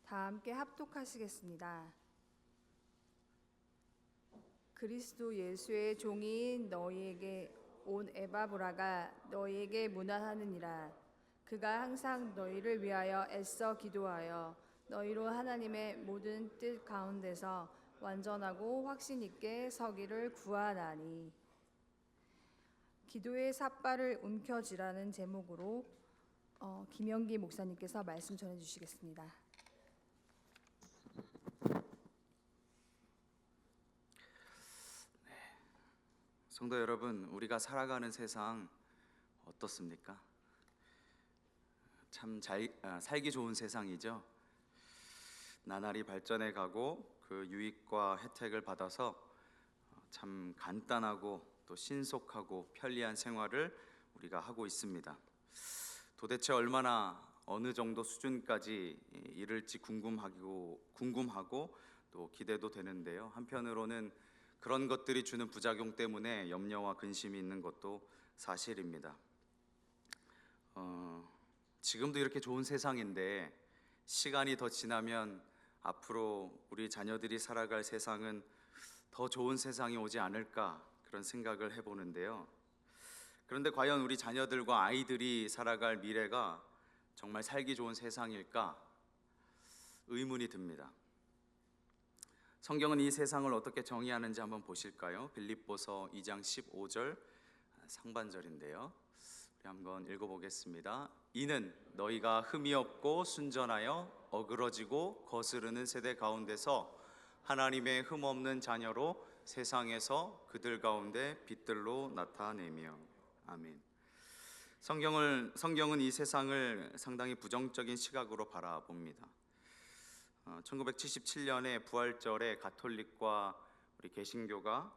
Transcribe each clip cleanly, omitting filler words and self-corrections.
다 함께 합독하시겠습니다. 그리스도 예수의 종인 너희에게 온 에바브라가 너희에게 문안하느니라. 그가 항상 너희를 위하여 애써 기도하여 너희로 하나님의 모든 뜻 가운데서 완전하고 확신 있게 서기를 구하나니. 기도의 삿발을 움켜쥐라는 제목으로 김영기 목사님께서 말씀 전해주시겠습니다. 성도 여러분, 우리가 살아가는 세상 어떻습니까? 참 살기 좋은 세상이죠. 나날이 발전해 가고 그 유익과 혜택을 받아서 참 간단하고 또 신속하고 편리한 생활을 우리가 하고 있습니다. 도대체 얼마나 어느 정도 수준까지 이를지 궁금하고 또 기대도 되는데요. 한편으로는 그런 것들이 주는 부작용 때문에 염려와 근심이 있는 것도 사실입니다. 지금도 이렇게 좋은 세상인데 시간이 더 지나면 앞으로 우리 자녀들이 살아갈 세상은 더 좋은 세상이 오지 않을까, 그런 생각을 해보는데요. 그런데 과연 우리 자녀들과 아이들이 살아갈 미래가 정말 살기 좋은 세상일까 의문이 듭니다. 성경은 이 세상을 어떻게 정의하는지 한번 보실까요? 빌립보서 2장 15절 상반절인데요. 우리 한번 읽어보겠습니다. 이는 너희가 흠이 없고 순전하여 어그러지고 거스르는 세대 가운데서 하나님의 흠 없는 자녀로 세상에서 그들 가운데 빛들로 나타내며. 아멘. 성경은 이 세상을 상당히 부정적인 시각으로 바라봅니다. 1977년에 부활절에 가톨릭과 우리 개신교가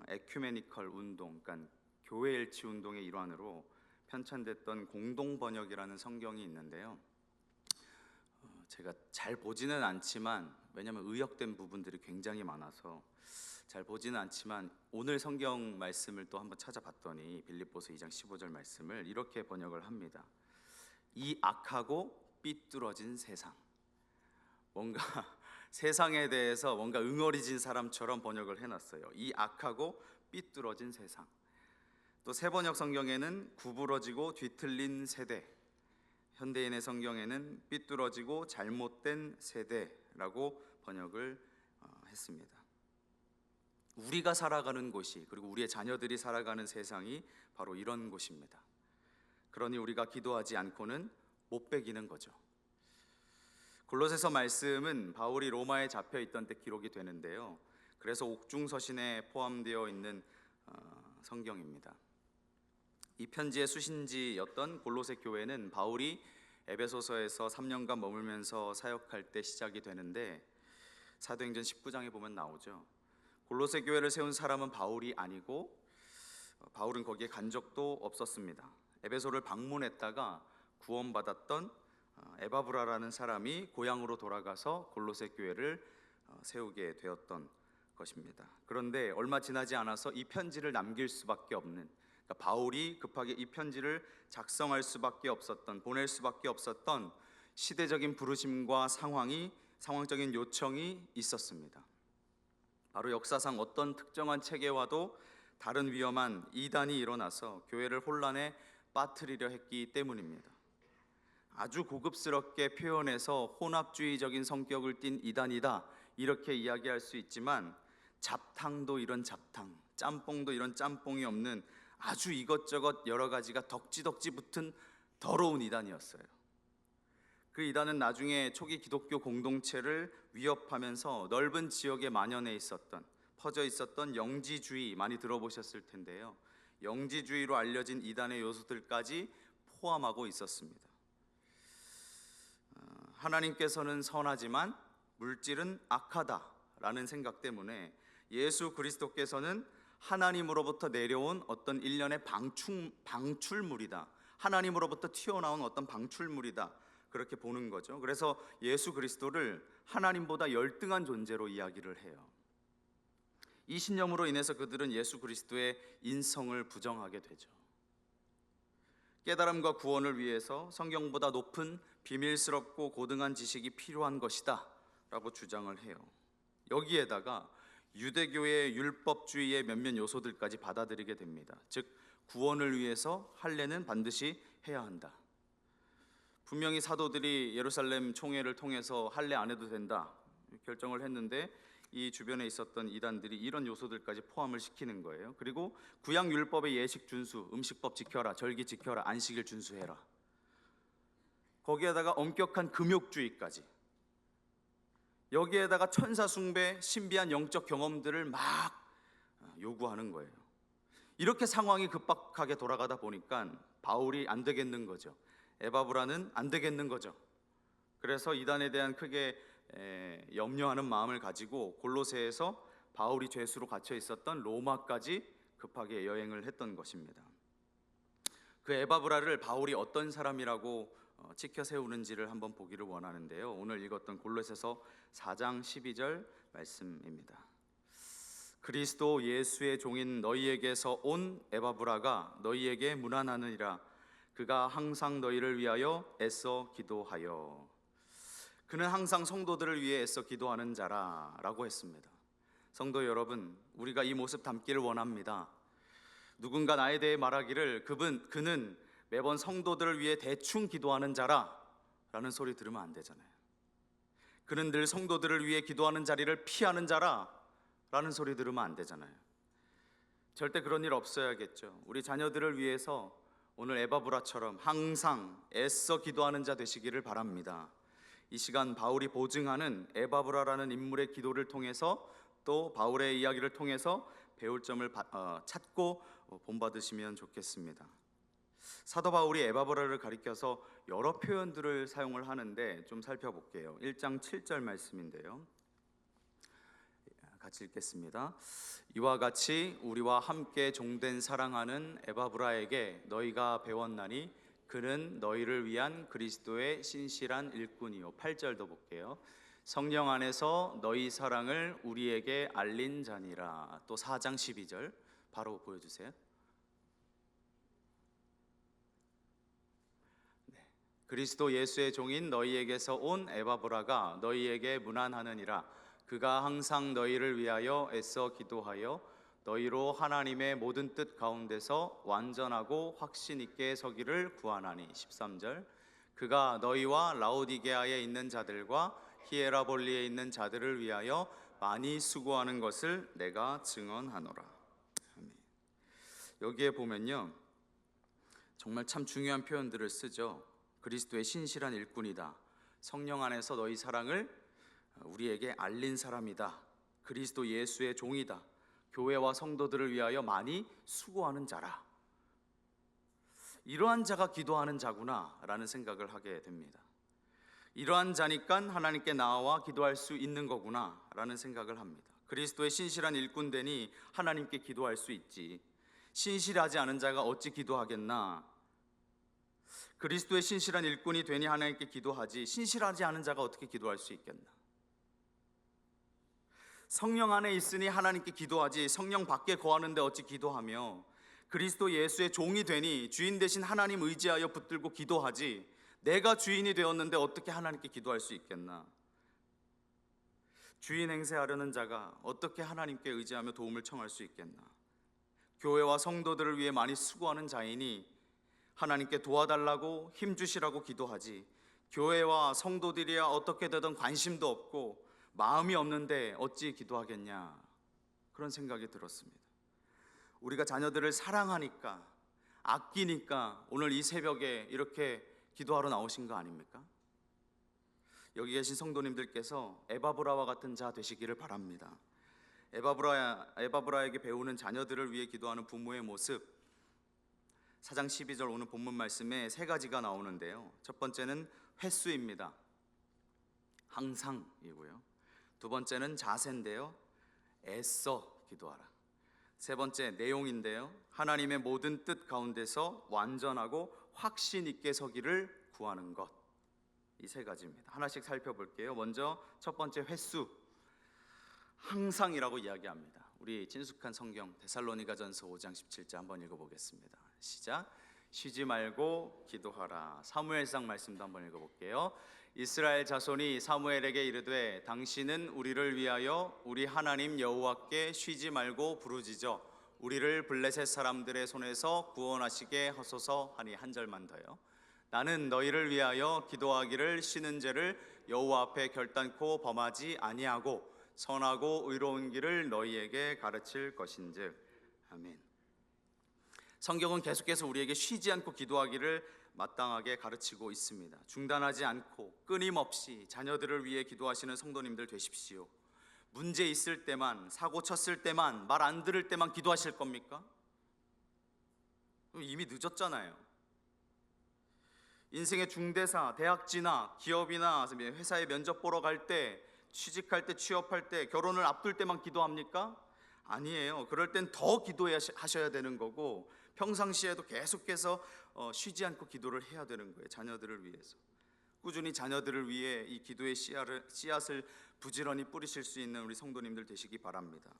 에큐메니컬 운동, 그러니까 교회 일치 운동의 일환으로 편찬됐던 공동 번역이라는 성경이 있는데요. 제가 잘 보지는 않지만, 왜냐하면 의역된 부분들이 굉장히 많아서 잘 보지는 않지만 오늘 성경 말씀을 또 한번 찾아봤더니 빌립보서 2장 15절 말씀을 이렇게 번역을 합니다. 이 악하고 삐뚤어진 세상. 뭔가 세상에 대해서 뭔가 응어리진 사람처럼 번역을 해놨어요. 이 악하고 삐뚤어진 세상. 또 새 번역 성경에는 구부러지고 뒤틀린 세대, 현대인의 성경에는 삐뚤어지고 잘못된 세대라고 번역을 했습니다. 우리가 살아가는 곳이, 그리고 우리의 자녀들이 살아가는 세상이 바로 이런 곳입니다. 그러니 우리가 기도하지 않고는 못 베기는 거죠. 골로새서 말씀은 바울이 로마에 잡혀 있던 때 기록이 되는데요. 그래서 옥중서신에 포함되어 있는 성경입니다. 이 편지의 수신지였던 골로새 교회는 바울이 에베소서에서 3년간 머물면서 사역할 때 시작이 되는데, 사도행전 19장에 보면 나오죠. 골로새 교회를 세운 사람은 바울이 아니고 바울은 거기에 간 적도 없었습니다. 에베소를 방문했다가 구원받았던 에바브라라는 사람이 고향으로 돌아가서 골로새 교회를 세우게 되었던 것입니다. 그런데 얼마 지나지 않아서 이 편지를 남길 수밖에 없는, 그러니까 바울이 급하게 이 편지를 작성할 수밖에 없었던, 보낼 수밖에 없었던 시대적인 부르심과 상황적인 요청이 있었습니다. 바로 역사상 어떤 특정한 체계와도 다른 위험한 이단이 일어나서 교회를 혼란에 빠뜨리려 했기 때문입니다. 아주 고급스럽게 표현해서 혼합주의적인 성격을 띤 이단이다, 이렇게 이야기할 수 있지만 잡탕도 이런 잡탕, 짬뽕도 이런 짬뽕이 없는 아주 이것저것 여러 가지가 덕지덕지 붙은 더러운 이단이었어요. 그 이단은 나중에 초기 기독교 공동체를 위협하면서 넓은 지역에 퍼져 있었던 영지주의, 많이 들어보셨을 텐데요. 영지주의로 알려진 이단의 요소들까지 포함하고 있었습니다. 하나님께서는 선하지만 물질은 악하다라는 생각 때문에 예수 그리스도께서는 하나님으로부터 내려온 어떤 일련의 방출물이다, 하나님으로부터 튀어나온 어떤 방출물이다, 그렇게 보는 거죠. 그래서 예수 그리스도를 하나님보다 열등한 존재로 이야기를 해요. 이 신념으로 인해서 그들은 예수 그리스도의 인성을 부정하게 되죠. 깨달음과 구원을 위해서 성경보다 높은 비밀스럽고 고등한 지식이 필요한 것이다 라고 주장을 해요. 여기에다가 유대교의 율법주의의 몇몇 요소들까지 받아들이게 됩니다. 즉 구원을 위해서 할례는 반드시 해야 한다. 분명히 사도들이 예루살렘 총회를 통해서 할례 안 해도 된다 결정을 했는데 이 주변에 있었던 이단들이 이런 요소들까지 포함을 시키는 거예요. 그리고 구약 율법의 예식 준수, 음식법 지켜라, 절기 지켜라, 안식일 준수해라. 거기에다가 엄격한 금욕주의까지. 여기에다가 천사 숭배, 신비한 영적 경험들을 막 요구하는 거예요. 이렇게 상황이 급박하게 돌아가다 보니까 바울이 안 되겠는 거죠. 에바브라는 안 되겠는 거죠. 그래서 이단에 대한 크게 염려하는 마음을 가지고 골로새에서 바울이 죄수로 갇혀 있었던 로마까지 급하게 여행을 했던 것입니다. 그 에바브라를 바울이 어떤 사람이라고 치켜 세우는지를 한번 보기를 원하는데요. 오늘 읽었던 골로새서 4장 12절 말씀입니다. 그리스도 예수의 종인 너희에게서 온 에바브라가 너희에게 문안하느니라. 그가 항상 너희를 위하여 애써 기도하여. 그는 항상 성도들을 위해 애써 기도하는 자라라고 했습니다. 성도 여러분, 우리가 이 모습 담기를 원합니다. 누군가 나에 대해 말하기를 그는 매번 성도들을 위해 대충 기도하는 자라라는 소리 들으면 안 되잖아요. 그는 늘 성도들을 위해 기도하는 자리를 피하는 자라라는 소리 들으면 안 되잖아요. 절대 그런 일 없어야겠죠. 우리 자녀들을 위해서 오늘 에바브라처럼 항상 애써 기도하는 자 되시기를 바랍니다. 이 시간 바울이 보증하는 에바브라라는 인물의 기도를 통해서 또 바울의 이야기를 통해서 배울 점을 찾고 본받으시면 좋겠습니다. 사도 바울이 에바브라를 가리켜서 여러 표현들을 사용을 하는데 좀 살펴볼게요. 1장 7절 말씀인데요. 같이 읽겠습니다. 이와 같이 우리와 함께 종된 사랑하는 에바브라에게 너희가 배웠나니 그는 너희를 위한 그리스도의 신실한 일꾼이요. 8절도 볼게요. 성령 안에서 너희 사랑을 우리에게 알린 자니라. 또 4장 12절 바로 보여주세요. 그리스도 예수의 종인 너희에게서 온 에바브라가 너희에게 문안하느니라. 그가 항상 너희를 위하여 애써 기도하여 너희로 하나님의 모든 뜻 가운데서 완전하고 확신 있게 서기를 구하나니. 13절 그가 너희와 라오디게아에 있는 자들과 히에라볼리에 있는 자들을 위하여 많이 수고하는 것을 내가 증언하노라. 아멘. 여기에 보면요 정말 참 중요한 표현들을 쓰죠. 그리스도의 신실한 일꾼이다. 성령 안에서 너희 사랑을 우리에게 알린 사람이다. 그리스도 예수의 종이다. 교회와 성도들을 위하여 많이 수고하는 자라. 이러한 자가 기도하는 자구나 라는 생각을 하게 됩니다. 이러한 자니까 하나님께 나와 기도할 수 있는 거구나 라는 생각을 합니다. 그리스도의 신실한 일꾼 되니 하나님께 기도할 수 있지. 신실하지 않은 자가 어찌 기도하겠나. 그리스도의 신실한 일꾼이 되니 하나님께 기도하지 신실하지 않은 자가 어떻게 기도할 수 있겠나. 성령 안에 있으니 하나님께 기도하지 성령 밖에 거하는데 어찌 기도하며 그리스도 예수의 종이 되니 주인 대신 하나님 의지하여 붙들고 기도하지 내가 주인이 되었는데 어떻게 하나님께 기도할 수 있겠나. 주인 행세하려는 자가 어떻게 하나님께 의지하며 도움을 청할 수 있겠나. 교회와 성도들을 위해 많이 수고하는 자이니 하나님께 도와달라고 힘주시라고 기도하지 교회와 성도들이야 어떻게 되든 관심도 없고 마음이 없는데 어찌 기도하겠냐. 그런 생각이 들었습니다. 우리가 자녀들을 사랑하니까 아끼니까 오늘 이 새벽에 이렇게 기도하러 나오신 거 아닙니까? 여기 계신 성도님들께서 에바브라와 같은 자 되시기를 바랍니다. 에바브라에게 배우는 자녀들을 위해 기도하는 부모의 모습 4장 12절 오늘 본문 말씀에 세 가지가 나오는데요. 첫 번째는 횟수입니다. 항상이고요. 두 번째는 자세인데요. 애써 기도하라. 세 번째 내용인데요. 하나님의 모든 뜻 가운데서 완전하고 확신 있게 서기를 구하는 것. 이 세 가지입니다. 하나씩 살펴볼게요. 먼저 첫 번째 횟수. 항상이라고 이야기합니다. 우리 친숙한 성경 데살로니가전서 5장 17절 한번 읽어보겠습니다. 시작. 쉬지 말고 기도하라. 사무엘상 말씀도 한번 읽어볼게요. 이스라엘 자손이 사무엘에게 이르되 당신은 우리를 위하여 우리 하나님 여호와께 쉬지 말고 부르짖어 우리를 블레셋 사람들의 손에서 구원하시게 하소서 하니. 한 절만 더요. 나는 너희를 위하여 기도하기를 쉬는 죄를 여호와 앞에 결단코 범하지 아니하고 선하고 의로운 길을 너희에게 가르칠 것인즉. 아멘. 성경은 계속해서 우리에게 쉬지 않고 기도하기를 마땅하게 가르치고 있습니다. 중단하지 않고 끊임없이 자녀들을 위해 기도하시는 성도님들 되십시오. 문제 있을 때만, 사고 쳤을 때만, 말 안 들을 때만 기도하실 겁니까? 이미 늦었잖아요. 인생의 중대사, 대학 진학, 기업이나 회사에 면접 보러 갈 때, 취직할 때, 취업할 때, 결혼을 앞둘 때만 기도합니까? 아니에요. 그럴 땐 더 기도하셔야 되는 거고, 평상시에도 계속해서 쉬지 않고 기도를 해야 되는 거예요. 자녀들을 위해서. 꾸준히 자녀들을 위해 이 기도의 씨앗을 부지런히 뿌리실 수 있는 우리 성도님들 되시기 바랍니다.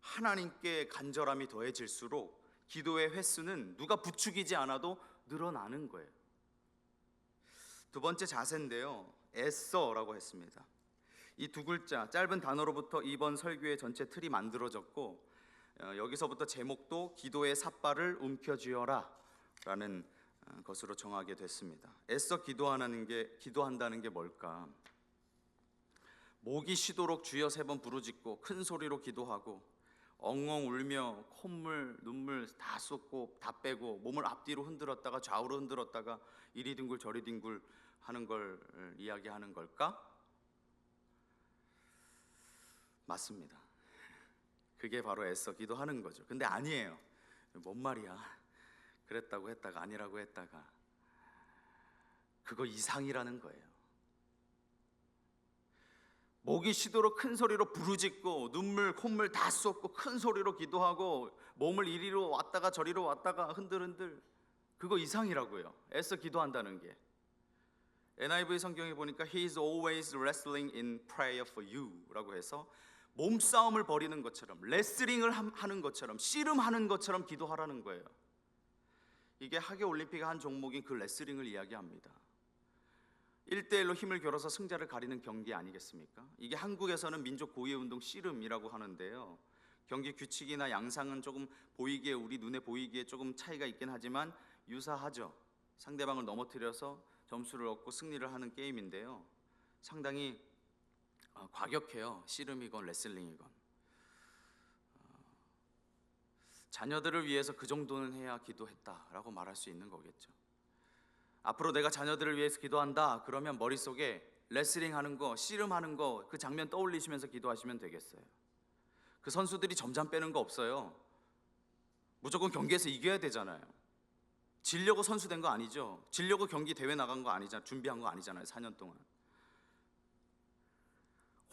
하나님께 간절함이 더해질수록 기도의 횟수는 누가 부추기지 않아도 늘어나는 거예요. 두 번째 자세인데요, 애써라고 했습니다. 이 두 글자 짧은 단어로부터 이번 설교의 전체 틀이 만들어졌고, 여기서부터 제목도 기도의 삿발을 움켜쥐어라 라는 것으로 정하게 됐습니다. 애써 기도한다는 게 뭘까? 목이 쉬도록 주여 3번 부르짖고 큰 소리로 기도하고 엉엉 울며 콧물 눈물 다 쏟고 다 빼고 몸을 앞뒤로 흔들었다가 좌우로 흔들었다가 이리 뒹굴 저리 뒹굴 하는 걸 이야기하는 걸까? 맞습니다. 그게 바로 애써 기도하는 거죠. 근데 아니에요. 뭔 말이야, 그랬다고 했다가 아니라고 했다가, 그거 이상이라는 거예요. 목이 쉬도록 큰 소리로 부르짖고 눈물 콧물 다 쏟고 큰 소리로 기도하고 몸을 이리로 왔다가 저리로 왔다가 흔들흔들, 그거 이상이라고요. 애써 기도한다는 게. NIV 성경에 보니까 He is always wrestling in prayer for you 라고 해서 몸싸움을 벌이는 것처럼, 레슬링을 하는 것처럼, 씨름하는 것처럼 기도하라는 거예요. 이게 하계올림픽의 한 종목인 그 레슬링을 이야기합니다. 1대1로 힘을 겨뤄서 승자를 가리는 경기 아니겠습니까? 이게 한국에서는 민족 고위운동 씨름이라고 하는데요, 경기 규칙이나 양상은 조금 보이기에, 우리 눈에 보이기에 조금 차이가 있긴 하지만 유사하죠. 상대방을 넘어뜨려서 점수를 얻고 승리를 하는 게임인데요, 상당히 과격해요. 씨름이건 레슬링이건. 자녀들을 위해서 그 정도는 해야 기도했다라고 말할 수 있는 거겠죠. 앞으로 내가 자녀들을 위해서 기도한다 그러면 머릿속에 레슬링 하는 거, 씨름하는 거, 그 장면 떠올리시면서 기도하시면 되겠어요. 그 선수들이 점잠 빼는 거 없어요. 무조건 경기에서 이겨야 되잖아요. 지려고 선수 된 거 아니죠. 지려고 경기 대회 나간 거 아니잖아요. 준비한 거 아니잖아요. 4년 동안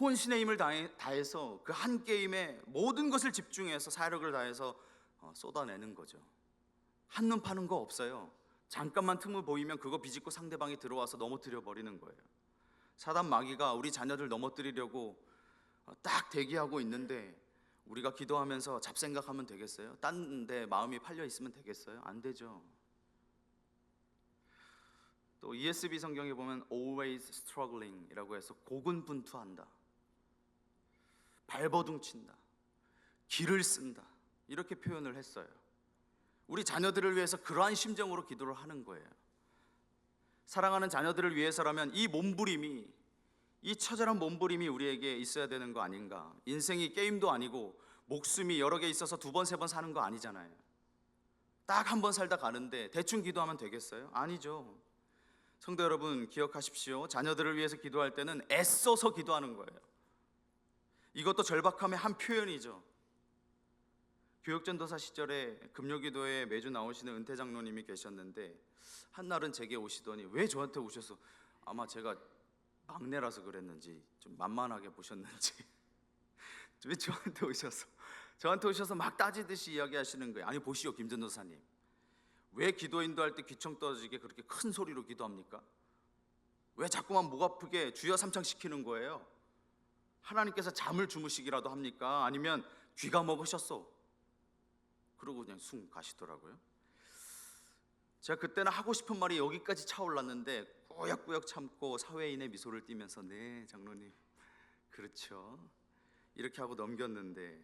혼신의 힘을 다해서 그 한 게임에 모든 것을 집중해서 사력을 다해서 쏟아내는 거죠. 한눈 파는 거 없어요. 잠깐만 틈을 보이면 그거 비집고 상대방이 들어와서 넘어뜨려 버리는 거예요. 사단 마귀가 우리 자녀들 넘어뜨리려고 딱 대기하고 있는데 우리가 기도하면서 잡생각하면 되겠어요? 딴 데 마음이 팔려 있으면 되겠어요? 안 되죠. 또 ESV 성경에 보면 always struggling이라고 해서 고군분투한다, 발버둥친다, 기를 쓴다, 이렇게 표현을 했어요. 우리 자녀들을 위해서 그러한 심정으로 기도를 하는 거예요. 사랑하는 자녀들을 위해서라면 이 몸부림이, 이 처절한 몸부림이 우리에게 있어야 되는 거 아닌가. 인생이 게임도 아니고 목숨이 여러 개 있어서 2번 3번 사는 거 아니잖아요. 딱 한 번 살다 가는데 대충 기도하면 되겠어요? 아니죠. 성도 여러분, 기억하십시오. 자녀들을 위해서 기도할 때는 애써서 기도하는 거예요. 이것도 절박함의 한 표현이죠. 교육전도사 시절에 금요기도에 매주 나오시는 은퇴 장로님이 계셨는데 한날은 제게 오시더니, 왜 저한테 오셔서, 아마 제가 막내라서 그랬는지 좀 만만하게 보셨는지 왜 저한테 오셔서 막 따지듯이 이야기하시는 거예요. 아니 보시오 김전도사님, 왜 기도 인도할 때 귀청 떨어지게 그렇게 큰 소리로 기도합니까? 왜 자꾸만 목 아프게 주여 삼창 시키는 거예요? 하나님께서 잠을 주무시기라도 합니까? 아니면 귀가 먹으셨어? 그러고 그냥 숭 가시더라고요. 제가 그때는 하고 싶은 말이 여기까지 차올랐는데 꾸역꾸역 참고 사회인의 미소를 띠면서 네 장로님 그렇죠 이렇게 하고 넘겼는데,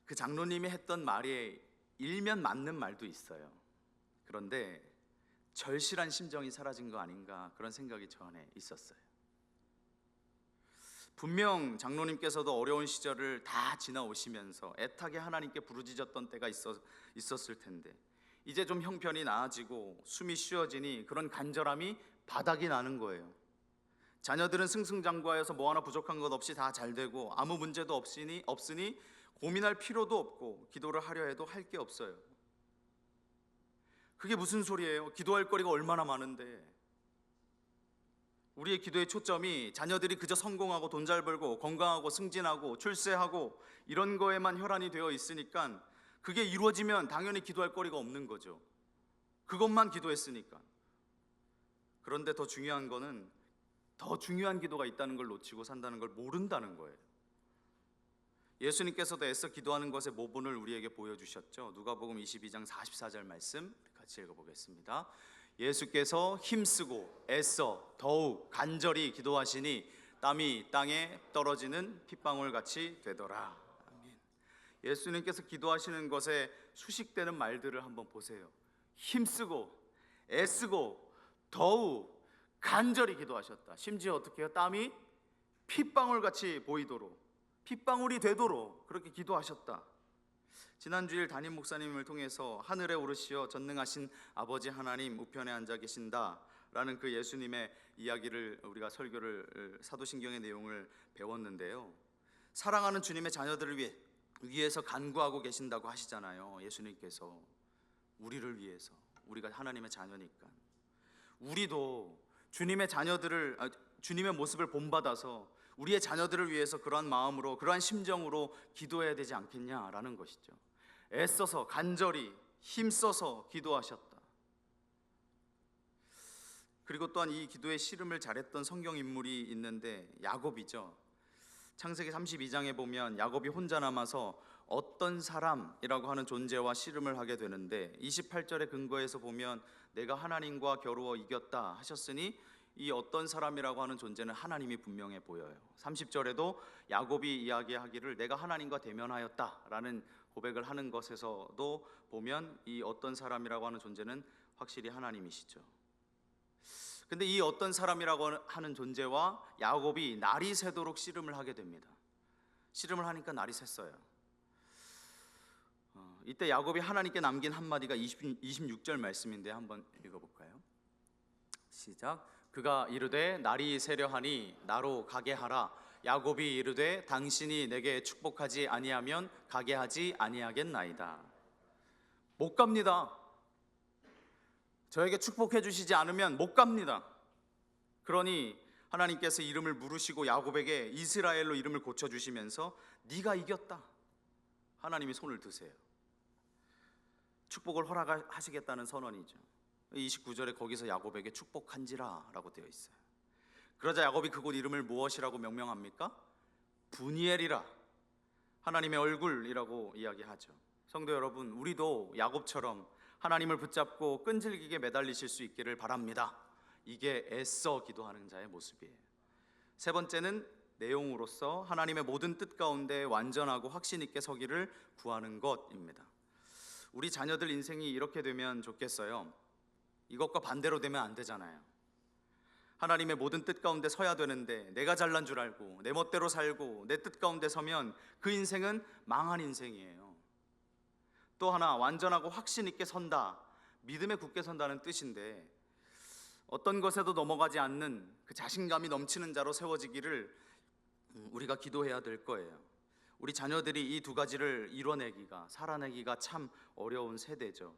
그 장로님이 했던 말에 일면 맞는 말도 있어요. 그런데 절실한 심정이 사라진 거 아닌가 그런 생각이 저 안에 있었어요. 분명 장로님께서도 어려운 시절을 다 지나오시면서 애타게 하나님께 부르짖었던 때가 있었을 텐데, 이제 좀 형편이 나아지고 숨이 쉬어지니 그런 간절함이 바닥이 나는 거예요. 자녀들은 승승장구하여서 뭐 하나 부족한 것 없이 다 잘 되고 아무 문제도 없으니 고민할 필요도 없고 기도를 하려 해도 할 게 없어요. 그게 무슨 소리예요? 기도할 거리가 얼마나 많은데. 우리의 기도의 초점이 자녀들이 그저 성공하고 돈 잘 벌고 건강하고 승진하고 출세하고 이런 거에만 혈안이 되어 있으니까 그게 이루어지면 당연히 기도할 거리가 없는 거죠. 그것만 기도했으니까. 그런데 더 중요한 거는 더 중요한 기도가 있다는 걸 놓치고 산다는 걸 모른다는 거예요. 예수님께서도 애써 기도하는 것의 모본을 우리에게 보여주셨죠. 누가복음 22장 44절 말씀 같이 읽어보겠습니다. 예수께서 힘쓰고 애써 더욱 간절히 기도하시니 땀이 땅에 떨어지는 핏방울 같이 되더라. 아멘. 예수님께서 기도하시는 것에 수식되는 말들을 한번 보세요. 힘쓰고 애쓰고 더욱 간절히 기도하셨다. 심지어 어떻게 해요? 땀이 핏방울 같이 보이도록, 핏방울이 되도록 그렇게 기도하셨다. 지난주일 담임 목사님을 통해서 하늘에 오르시어 전능하신 아버지 하나님 우편에 앉아 계신다라는 그 예수님의 이야기를 우리가 설교를 사도신경의 내용을 배웠는데요. 사랑하는 주님의 자녀들을 위해서 간구하고 계신다고 하시잖아요. 예수님께서 우리를 위해서, 우리가 하나님의 자녀니까 우리도 주님의 자녀들을 주님의 모습을 본받아서 우리의 자녀들을 위해서 그러한 마음으로 그러한 심정으로 기도해야 되지 않겠냐라는 것이죠. 애써서 간절히 힘써서 기도하셨다. 그리고 또한 이 기도의 씨름을 잘했던 성경 인물이 있는데 야곱이죠. 창세기 32장에 보면 야곱이 혼자 남아서 어떤 사람이라고 하는 존재와 씨름을 하게 되는데 28절의 근거에서 보면 내가 하나님과 겨루어 이겼다 하셨으니 이 어떤 사람이라고 하는 존재는 하나님이 분명해 보여요. 30절에도 야곱이 이야기하기를 내가 하나님과 대면하였다라는 고백을 하는 것에서도 보면 이 어떤 사람이라고 하는 존재는 확실히 하나님이시죠. 근데 이 어떤 사람이라고 하는 존재와 야곱이 날이 새도록 씨름을 하게 됩니다. 씨름을 하니까 날이 샜어요. 이때 야곱이 하나님께 남긴 한마디가 26절 말씀인데 한번 읽어볼까요? 시작. 그가 이르되 날이 새려하니 나로 가게 하라. 야곱이 이르되 당신이 내게 축복하지 아니하면 가게 하지 아니하겠나이다. 못 갑니다. 저에게 축복해 주시지 않으면 못 갑니다. 그러니 하나님께서 이름을 물으시고 야곱에게 이스라엘로 이름을 고쳐주시면서 네가 이겼다. 하나님이 손을 드세요. 축복을 허락하시겠다는 선언이죠. 29절에 거기서 야곱에게 축복한지라 라고 되어 있어요. 그러자 야곱이 그곳 이름을 무엇이라고 명명합니까? 분이엘이라, 하나님의 얼굴이라고 이야기하죠. 성도 여러분, 우리도 야곱처럼 하나님을 붙잡고 끈질기게 매달리실 수 있기를 바랍니다. 이게 애써 기도하는 자의 모습이에요. 세 번째는 내용으로서 하나님의 모든 뜻 가운데 완전하고 확신 있게 서기를 구하는 것입니다. 우리 자녀들 인생이 이렇게 되면 좋겠어요. 이것과 반대로 되면 안 되잖아요. 하나님의 모든 뜻 가운데 서야 되는데 내가 잘난 줄 알고 내 멋대로 살고 내 뜻 가운데 서면 그 인생은 망한 인생이에요. 또 하나, 완전하고 확신 있게 선다, 믿음에 굳게 선다는 뜻인데 어떤 것에도 넘어가지 않는 그 자신감이 넘치는 자로 세워지기를 우리가 기도해야 될 거예요. 우리 자녀들이 이 두 가지를 이뤄내기가, 살아내기가 참 어려운 세대죠.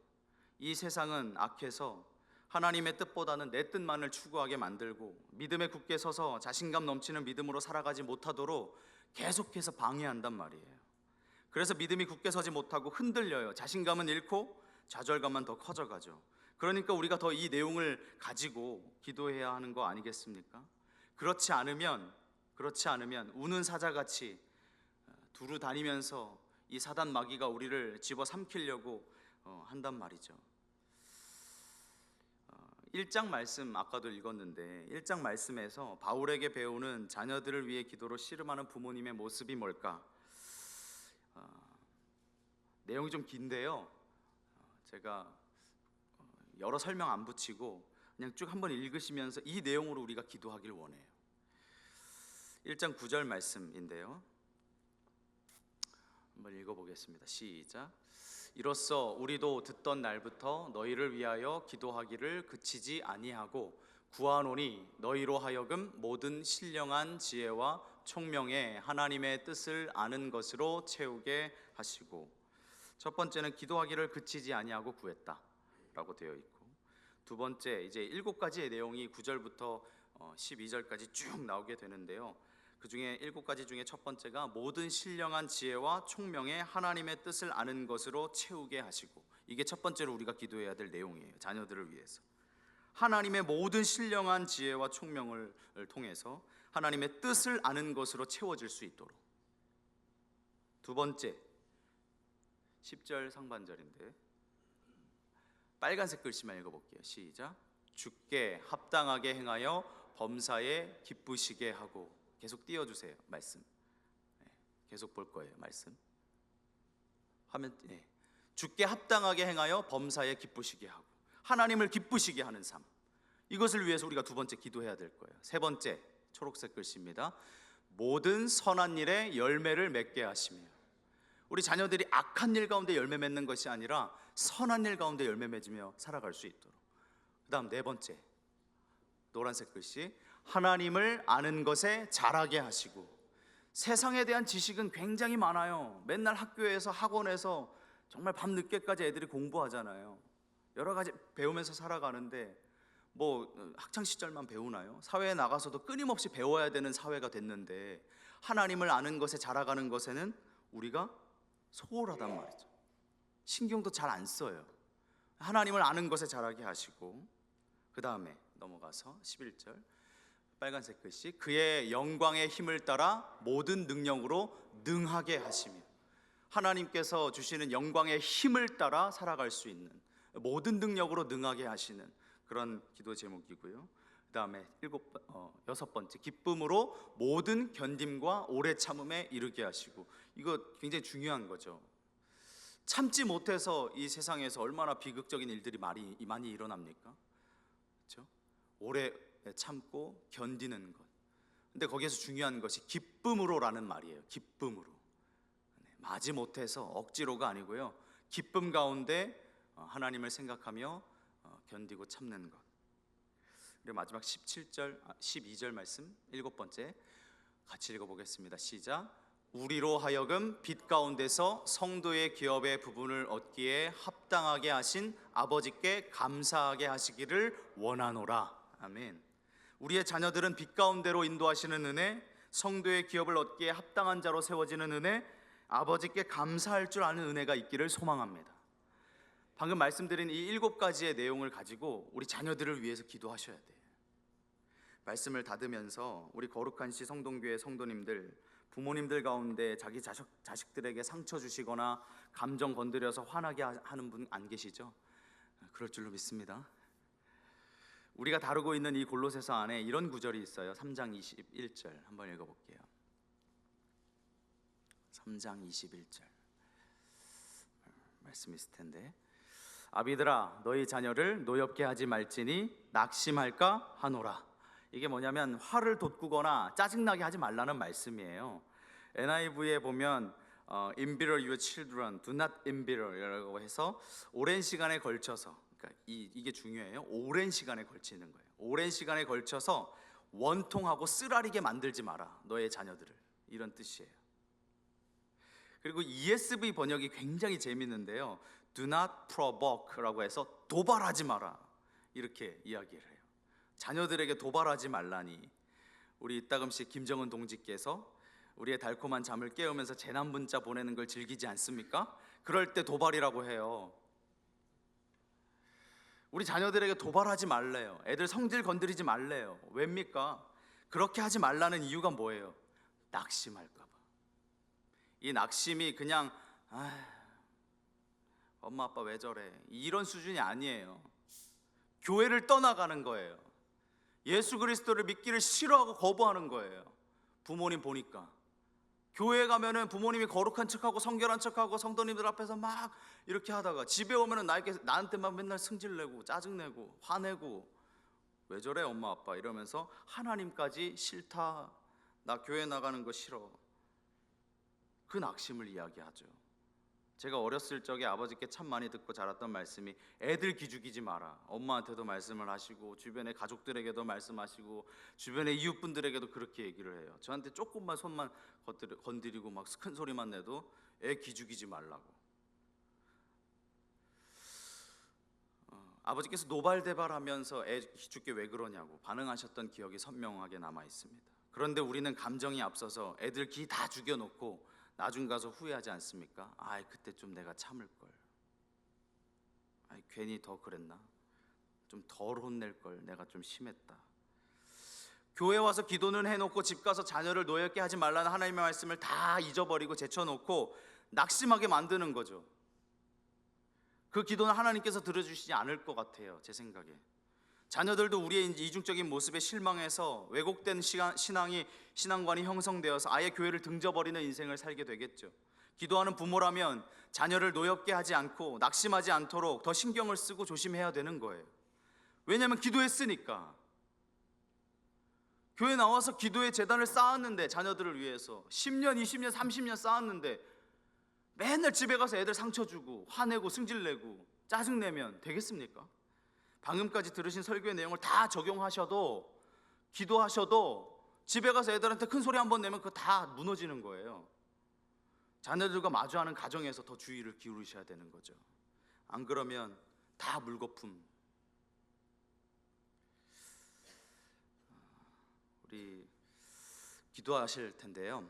이 세상은 악해서 하나님의 뜻보다는 내 뜻만을 추구하게 만들고 믿음에 굳게 서서 자신감 넘치는 믿음으로 살아가지 못하도록 계속해서 방해한단 말이에요. 그래서 믿음이 굳게 서지 못하고 흔들려요. 자신감은 잃고 좌절감만 더 커져가죠. 그러니까 우리가 더 이 내용을 가지고 기도해야 하는 거 아니겠습니까? 그렇지 않으면 우는 사자같이 두루 다니면서 이 사단 마귀가 우리를 집어삼키려고 한단 말이죠. 1장 말씀 아까도 읽었는데 1장 말씀에서 바울에게 배우는 자녀들을 위해 기도로 씨름하는 부모님의 모습이 뭘까? 내용이 좀 긴데요. 제가 여러 설명 안 붙이고 그냥 쭉 한번 읽으시면서 이 내용으로 우리가 기도하길 원해요. 1장 9절 말씀인데요. 한번 읽어보겠습니다. 시작. 이로써 우리도 듣던 날부터 너희를 위하여 기도하기를 그치지 아니하고 구하노니 너희로 하여금 모든 신령한 지혜와 총명에 하나님의 뜻을 아는 것으로 채우게 하시고, 첫 번째는 기도하기를 그치지 아니하고 구했다라고 되어 있고, 두 번째 이제 7가지의 내용이 9절부터 12절까지 쭉 나오게 되는데요. 그 중에 7가지 중에 첫 번째가 모든 신령한 지혜와 총명에 하나님의 뜻을 아는 것으로 채우게 하시고, 이게 첫 번째로 우리가 기도해야 될 내용이에요. 자녀들을 위해서 하나님의 모든 신령한 지혜와 총명을 통해서 하나님의 뜻을 아는 것으로 채워질 수 있도록. 두 번째 10절 상반절인데 빨간색 글씨만 읽어볼게요. 시작. 주께 합당하게 행하여 범사에 기쁘시게 하고. 계속 띄워주세요. 말씀. 계속 볼 거예요. 말씀. 화면. 주께 합당하게 행하여 범사에 기쁘시게 하고, 하나님을 기쁘시게 하는 삶. 이것을 위해서 우리가 두 번째 기도해야 될 거예요. 세 번째 초록색 글씨입니다. 모든 선한 일에 열매를 맺게 하시며. 우리 자녀들이 악한 일 가운데 열매 맺는 것이 아니라 선한 일 가운데 열매 맺으며 살아갈 수 있도록. 그 다음 네 번째 노란색 글씨, 하나님을 아는 것에 자라게 하시고. 세상에 대한 지식은 굉장히 많아요. 맨날 학교에서 학원에서 정말 밤늦게까지 애들이 공부하잖아요. 여러 가지 배우면서 살아가는데 뭐 학창 시절만 배우나요? 사회에 나가서도 끊임없이 배워야 되는 사회가 됐는데 하나님을 아는 것에 자라가는 것에는 우리가 소홀하단 말이죠. 신경도 잘 안 써요. 하나님을 아는 것에 자라게 하시고, 그 다음에 넘어가서 11절 빨간색 글씨, 그의 영광의 힘을 따라 모든 능력으로 능하게 하시며. 하나님께서 주시는 영광의 힘을 따라 살아갈 수 있는, 모든 능력으로 능하게 하시는 그런 기도 제목이고요. 그 다음에 여섯 번째 기쁨으로 모든 견딤과 오래 참음에 이르게 하시고. 이거 굉장히 중요한 거죠. 참지 못해서 이 세상에서 얼마나 비극적인 일들이 많이 일어납니까? 그렇죠? 오래 참고 견디는 것. 근데 거기에서 중요한 것이 기쁨으로라는 말이에요. 기쁨으로. 마지 못해서 억지로가 아니고요. 기쁨 가운데 하나님을 생각하며 견디고 참는 것. 그리고 마지막 12절 말씀 7번째 같이 읽어보겠습니다. 시작. 우리로 하여금 빛 가운데서 성도의 기업의 부분을 얻기에 합당하게 하신 아버지께 감사하게 하시기를 원하노라. 아멘. 우리의 자녀들은 빛 가운데로 인도하시는 은혜, 성도의 기업을 얻기에 합당한 자로 세워지는 은혜, 아버지께 감사할 줄 아는 은혜가 있기를 소망합니다. 방금 말씀드린 이 7가지의 내용을 가지고 우리 자녀들을 위해서 기도하셔야 돼요. 말씀을 닫으면서 우리 거룩한 시 성동교회 성도님들, 부모님들 가운데 자기 자식들에게 상처 주시거나 감정 건드려서 화나게 하는 분 안 계시죠? 그럴 줄로 믿습니다. 우리가 다루고 있는 이 골로새서 안에 이런 구절이 있어요. 3장 21절 한번 읽어볼게요. 3장 21절 말씀 있을 텐데, 아비들아 너희 자녀를 노엽게 하지 말지니 낙심할까 하노라. 이게 뭐냐면 화를 돋구거나 짜증나게 하지 말라는 말씀이에요. NIV에 보면 embitter your children, do not embitter라고 해서 오랜 시간에 걸쳐서, 그러니까 이게 중요해요. 오랜 시간에 걸치는 거예요. 오랜 시간에 걸쳐서 원통하고 쓰라리게 만들지 마라 너의 자녀들을, 이런 뜻이에요. 그리고 ESV 번역이 굉장히 재밌는데요. Do not provoke라고 해서 도발하지 마라, 이렇게 이야기를 해요. 자녀들에게 도발하지 말라니. 우리 이따금씩 김정은 동지께서 우리의 달콤한 잠을 깨우면서 재난 문자 보내는 걸 즐기지 않습니까? 그럴 때 도발이라고 해요. 우리 자녀들에게 도발하지 말래요. 애들 성질 건드리지 말래요. 왜입니까? 그렇게 하지 말라는 이유가 뭐예요? 낙심할까 봐. 이 낙심이 그냥 엄마 아빠 왜 저래? 이런 수준이 아니에요. 교회를 떠나가는 거예요. 예수 그리스도를 믿기를 싫어하고 거부하는 거예요. 부모님 보니까 교회에 가면은 부모님이 거룩한 척하고 성결한 척하고 성도님들 앞에서 막 이렇게 하다가 집에 오면은 나한테만 맨날 승질내고 짜증내고 화내고 왜 저래 엄마 아빠 이러면서 하나님까지 싫다, 나 교회 나가는 거 싫어, 그 낙심을 이야기하죠. 제가 어렸을 적에 아버지께 참 많이 듣고 자랐던 말씀이 애들 기죽이지 마라. 엄마한테도 말씀을 하시고 주변의 가족들에게도 말씀하시고 주변의 이웃분들에게도 그렇게 얘기를 해요. 저한테 조금만 손만 건드리고 막 큰 소리만 내도 애 기죽이지 말라고. 아버지께서 노발대발하면서 애 기죽게 왜 그러냐고 반응하셨던 기억이 선명하게 남아 있습니다. 그런데 우리는 감정이 앞서서 애들 기 다 죽여놓고 나중 가서 후회하지 않습니까? 그때 좀 내가 참을 걸. 괜히 더 그랬나? 좀 덜 혼낼 걸. 내가 좀 심했다. 교회 와서 기도는 해놓고 집 가서 자녀를 노엽게 하지 말라는 하나님의 말씀을 다 잊어버리고 제쳐놓고 낙심하게 만드는 거죠. 그 기도는 하나님께서 들어주시지 않을 것 같아요. 제 생각에. 자녀들도 우리의 이중적인 모습에 실망해서 왜곡된 신앙관이 형성되어서 아예 교회를 등져버리는 인생을 살게 되겠죠. 기도하는 부모라면 자녀를 노엽게 하지 않고 낙심하지 않도록 더 신경을 쓰고 조심해야 되는 거예요. 왜냐하면 기도했으니까. 교회 나와서 기도의 재단을 쌓았는데 자녀들을 위해서 10년, 20년, 30년 쌓았는데 맨날 집에 가서 애들 상처 주고 화내고 승질내고 짜증내면 되겠습니까? 방금까지 들으신 설교의 내용을 다 적용하셔도 기도하셔도 집에 가서 애들한테 큰 소리 한번 내면 그거 다 무너지는 거예요. 자녀들과 마주하는 가정에서 더 주의를 기울이셔야 되는 거죠. 안 그러면 다 물거품. 우리 기도하실 텐데요.